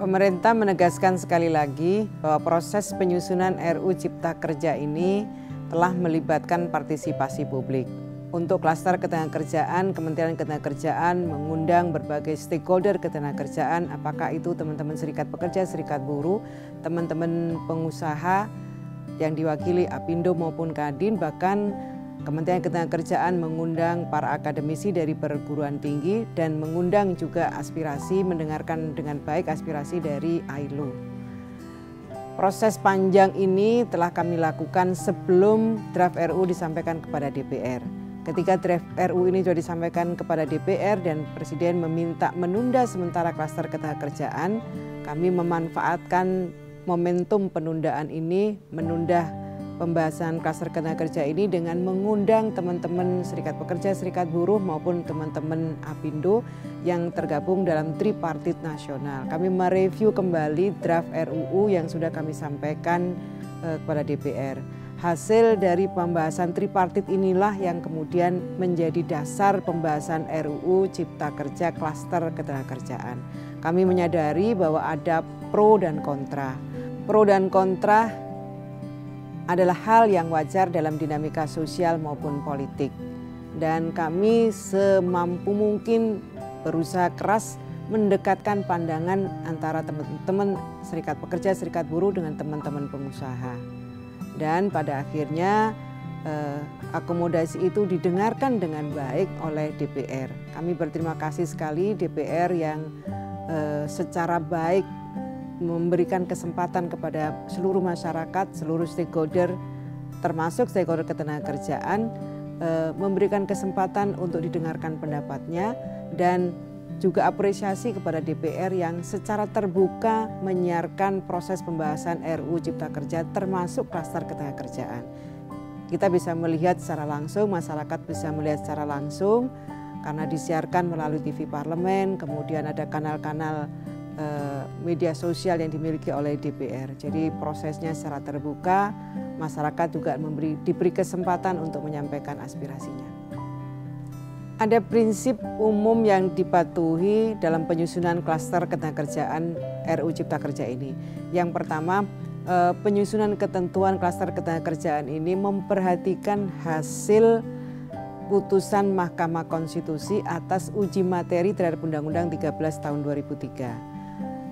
Pemerintah menegaskan sekali lagi bahwa proses penyusunan RUU Cipta Kerja ini telah melibatkan partisipasi publik. Untuk klaster ketenagakerjaan, Kementerian Ketenagakerjaan mengundang berbagai stakeholder ketenagakerjaan, apakah itu teman-teman serikat pekerja, serikat buruh, teman-teman pengusaha yang diwakili Apindo maupun Kadin, bahkan Kementerian Ketenagakerjaan mengundang para akademisi dari perguruan tinggi dan mengundang juga aspirasi, mendengarkan dengan baik aspirasi dari ILO. Proses panjang ini telah kami lakukan sebelum draft RUU disampaikan kepada DPR. Ketika draft RUU ini sudah disampaikan kepada DPR dan Presiden meminta menunda sementara klaster ketenagakerjaan, kami memanfaatkan momentum penundaan ini, menunda pembahasan klaster ketenagakerja ini dengan mengundang teman-teman serikat pekerja, serikat buruh maupun teman-teman Apindo yang tergabung dalam tripartit nasional. Kami mereview kembali draft RUU yang sudah kami sampaikan kepada DPR. Hasil dari pembahasan tripartit inilah yang kemudian menjadi dasar pembahasan RUU Cipta Kerja klaster ketenagakerjaan. Kami menyadari bahwa ada pro dan kontra. Pro dan kontra adalah hal yang wajar dalam dinamika sosial maupun politik. Dan kami semampu mungkin berusaha keras mendekatkan pandangan antara teman-teman serikat pekerja, serikat buruh dengan teman-teman pengusaha. Dan pada akhirnya akomodasi itu didengarkan dengan baik oleh DPR. Kami berterima kasih sekali DPR yang secara baik memberikan kesempatan kepada seluruh masyarakat, seluruh stakeholder, termasuk stakeholder ketenagakerjaan, memberikan kesempatan untuk didengarkan pendapatnya dan juga apresiasi kepada DPR yang secara terbuka menyiarkan proses pembahasan RUU Cipta Kerja termasuk klaster ketenagakerjaan. Kita bisa melihat secara langsung, masyarakat bisa melihat secara langsung karena disiarkan melalui TV Parlemen, kemudian ada kanal-kanal media sosial yang dimiliki oleh DPR. Jadi prosesnya secara terbuka, masyarakat juga diberi kesempatan untuk menyampaikan aspirasinya. Ada prinsip umum yang dipatuhi dalam penyusunan klaster ketenagakerjaan RUU Cipta Kerja ini. Yang pertama, penyusunan ketentuan klaster ketenagakerjaan ini memperhatikan hasil putusan Mahkamah Konstitusi atas uji materi terhadap Undang-Undang 13 tahun 2003.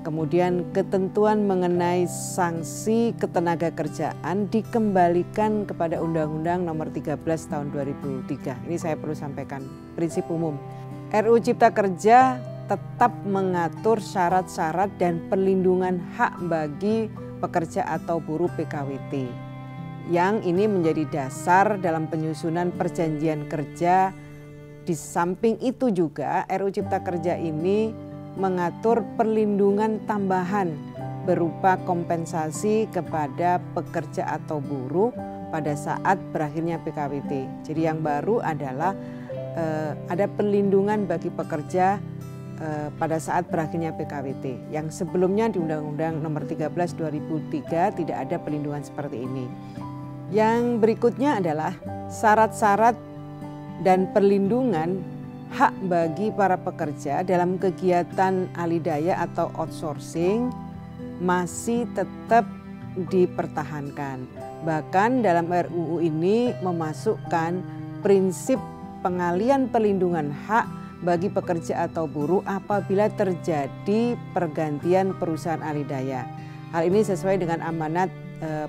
Kemudian ketentuan mengenai sanksi ketenagakerjaan dikembalikan kepada Undang-Undang Nomor 13 Tahun 2003. Ini saya perlu sampaikan prinsip umum. RUU Cipta Kerja tetap mengatur syarat-syarat dan perlindungan hak bagi pekerja atau buruh PKWT. Yang ini menjadi dasar dalam penyusunan perjanjian kerja. Di samping itu juga RUU Cipta Kerja ini mengatur perlindungan tambahan berupa kompensasi kepada pekerja atau buruh pada saat berakhirnya PKWT. Jadi yang baru adalah ada perlindungan bagi pekerja pada saat berakhirnya PKWT. Yang sebelumnya di Undang-Undang Nomor 13 2003 tidak ada perlindungan seperti ini. Yang berikutnya adalah syarat-syarat dan perlindungan hak bagi para pekerja dalam kegiatan alidaya atau outsourcing masih tetap dipertahankan. Bahkan dalam RUU ini memasukkan prinsip pengalian perlindungan hak bagi pekerja atau buruh apabila terjadi pergantian perusahaan alidaya. Hal ini sesuai dengan amanat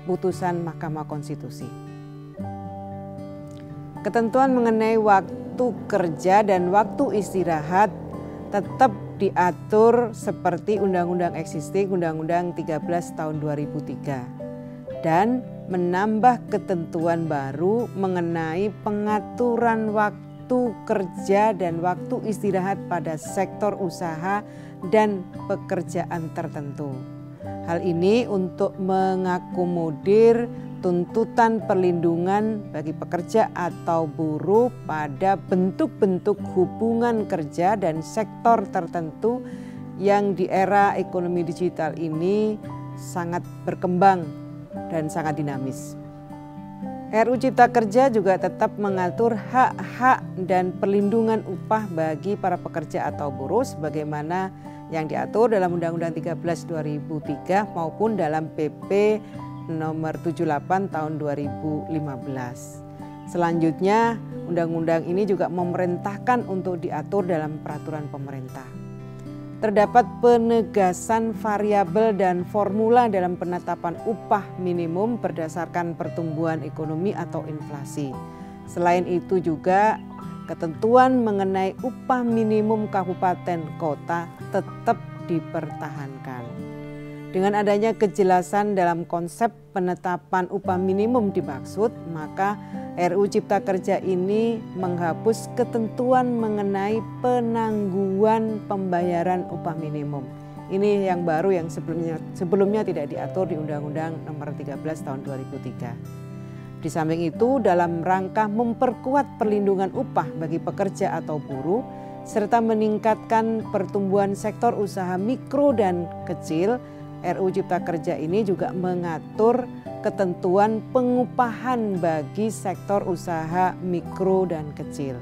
putusan Mahkamah Konstitusi. Ketentuan mengenai waktu kerja dan waktu istirahat tetap diatur seperti undang-undang existing, Undang-Undang 13 tahun 2003. Dan menambah ketentuan baru mengenai pengaturan waktu kerja dan waktu istirahat pada sektor usaha dan pekerjaan tertentu. Hal ini untuk mengakomodir tuntutan perlindungan bagi pekerja atau buruh pada bentuk-bentuk hubungan kerja dan sektor tertentu yang di era ekonomi digital ini sangat berkembang dan sangat dinamis. RUU Cipta Kerja juga tetap mengatur hak-hak dan perlindungan upah bagi para pekerja atau buruh sebagaimana yang diatur dalam Undang-Undang 13 2003 maupun dalam PP nomor 78 tahun 2015. Selanjutnya, undang-undang ini juga memerintahkan untuk diatur dalam peraturan pemerintah. Terdapat penegasan variabel dan formula dalam penetapan upah minimum berdasarkan pertumbuhan ekonomi atau inflasi. Selain itu juga ketentuan mengenai upah minimum kabupaten kota tetap dipertahankan. Dengan adanya kejelasan dalam konsep penetapan upah minimum dimaksud, maka RUU Cipta Kerja ini menghapus ketentuan mengenai penangguhan pembayaran upah minimum. Ini yang baru yang sebelumnya tidak diatur di Undang-Undang Nomor 13 Tahun 2003. Di samping itu, dalam rangka memperkuat perlindungan upah bagi pekerja atau buruh, serta meningkatkan pertumbuhan sektor usaha mikro dan kecil, RUU Cipta Kerja ini juga mengatur ketentuan pengupahan bagi sektor usaha mikro dan kecil.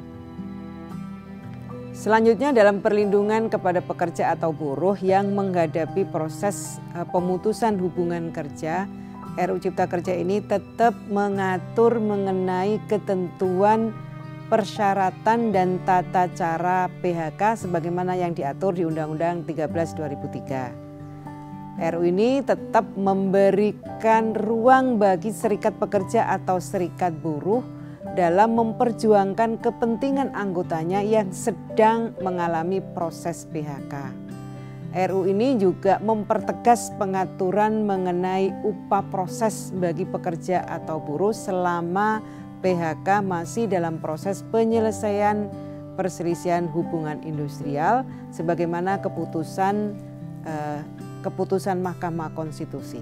Selanjutnya dalam perlindungan kepada pekerja atau buruh yang menghadapi proses pemutusan hubungan kerja, RUU Cipta Kerja ini tetap mengatur mengenai ketentuan persyaratan dan tata cara PHK sebagaimana yang diatur di Undang-Undang 13 2003. RUU ini tetap memberikan ruang bagi serikat pekerja atau serikat buruh dalam memperjuangkan kepentingan anggotanya yang sedang mengalami proses PHK. RUU ini juga mempertegas pengaturan mengenai upah proses bagi pekerja atau buruh selama PHK masih dalam proses penyelesaian perselisihan hubungan industrial sebagaimana keputusan Mahkamah Konstitusi.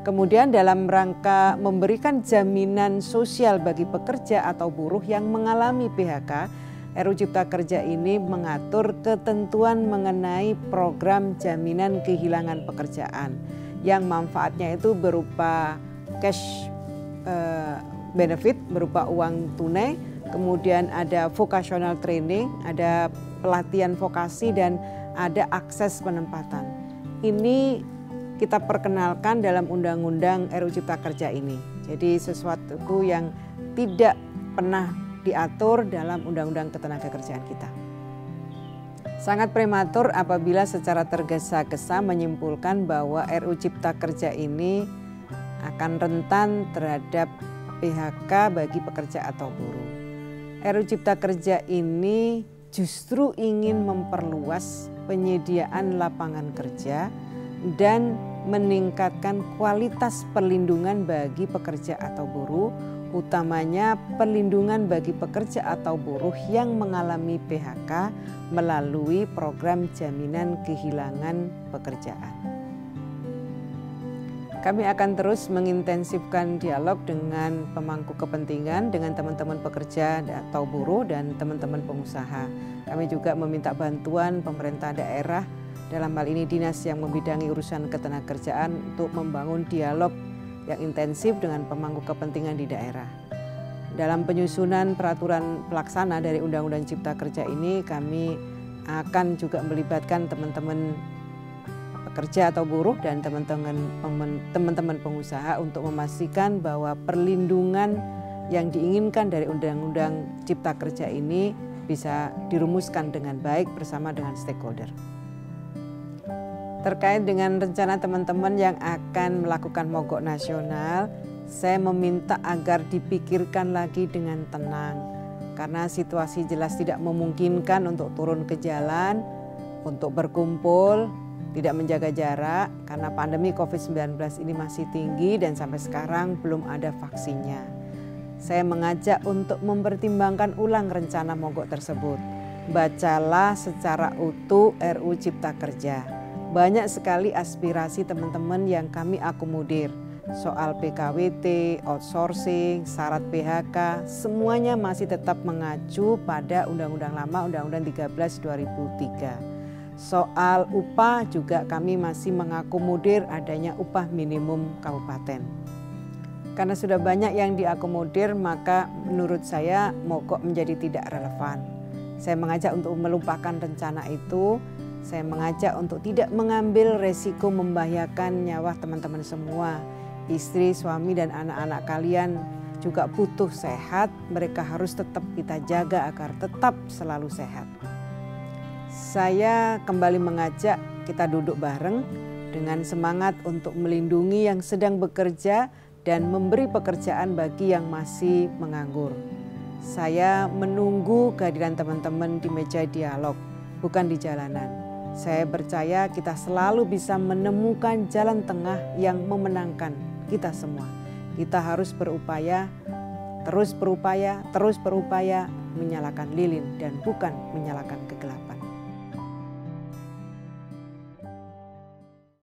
Kemudian dalam rangka memberikan jaminan sosial bagi pekerja atau buruh yang mengalami PHK, RUU Cipta Kerja ini mengatur ketentuan mengenai program jaminan kehilangan pekerjaan yang manfaatnya itu berupa cash benefit, berupa uang tunai, kemudian ada vocational training, ada pelatihan vokasi dan ada akses penempatan. Ini kita perkenalkan dalam Undang-Undang RUU Cipta Kerja ini. Jadi sesuatu yang tidak pernah diatur dalam Undang-Undang Ketenagakerjaan kita. Sangat prematur apabila secara tergesa-gesa menyimpulkan bahwa RUU Cipta Kerja ini akan rentan terhadap PHK bagi pekerja atau buruh. RUU Cipta Kerja ini justru ingin memperluas penyediaan lapangan kerja dan meningkatkan kualitas perlindungan bagi pekerja atau buruh, utamanya perlindungan bagi pekerja atau buruh yang mengalami PHK melalui program jaminan kehilangan pekerjaan. Kami akan terus mengintensifkan dialog dengan pemangku kepentingan, dengan teman-teman pekerja atau buruh dan teman-teman pengusaha. Kami juga meminta bantuan pemerintah daerah, dalam hal ini dinas yang membidangi urusan ketenagakerjaan untuk membangun dialog yang intensif dengan pemangku kepentingan di daerah. Dalam penyusunan peraturan pelaksana dari Undang-Undang Cipta Kerja ini, kami akan juga melibatkan teman-teman pekerja atau buruh dan teman-teman pengusaha untuk memastikan bahwa perlindungan yang diinginkan dari Undang-Undang Cipta Kerja ini bisa dirumuskan dengan baik bersama dengan stakeholder. Terkait dengan rencana teman-teman yang akan melakukan mogok nasional, saya meminta agar dipikirkan lagi dengan tenang karena situasi jelas tidak memungkinkan untuk turun ke jalan, untuk berkumpul, tidak menjaga jarak karena pandemi COVID-19 ini masih tinggi dan sampai sekarang belum ada vaksinnya. Saya mengajak untuk mempertimbangkan ulang rencana mogok tersebut. Bacalah secara utuh RUU Cipta Kerja. Banyak sekali aspirasi teman-teman yang kami akomodir. Soal PKWT, outsourcing, syarat PHK, semuanya masih tetap mengacu pada Undang-Undang lama, Undang-Undang 13 2003. Soal upah juga kami masih mengakomodir adanya upah minimum kabupaten. Karena sudah banyak yang diakomodir, maka menurut saya mogok menjadi tidak relevan. Saya mengajak untuk melupakan rencana itu. Saya mengajak untuk tidak mengambil resiko membahayakan nyawa teman-teman semua. Istri, suami, dan anak-anak kalian juga butuh sehat. Mereka harus tetap kita jaga agar tetap selalu sehat. Saya kembali mengajak kita duduk bareng dengan semangat untuk melindungi yang sedang bekerja dan memberi pekerjaan bagi yang masih menganggur. Saya menunggu kehadiran teman-teman di meja dialog, bukan di jalanan. Saya percaya kita selalu bisa menemukan jalan tengah yang memenangkan kita semua. Kita harus berupaya, terus berupaya menyalakan lilin dan bukan menyalakan kegelapan.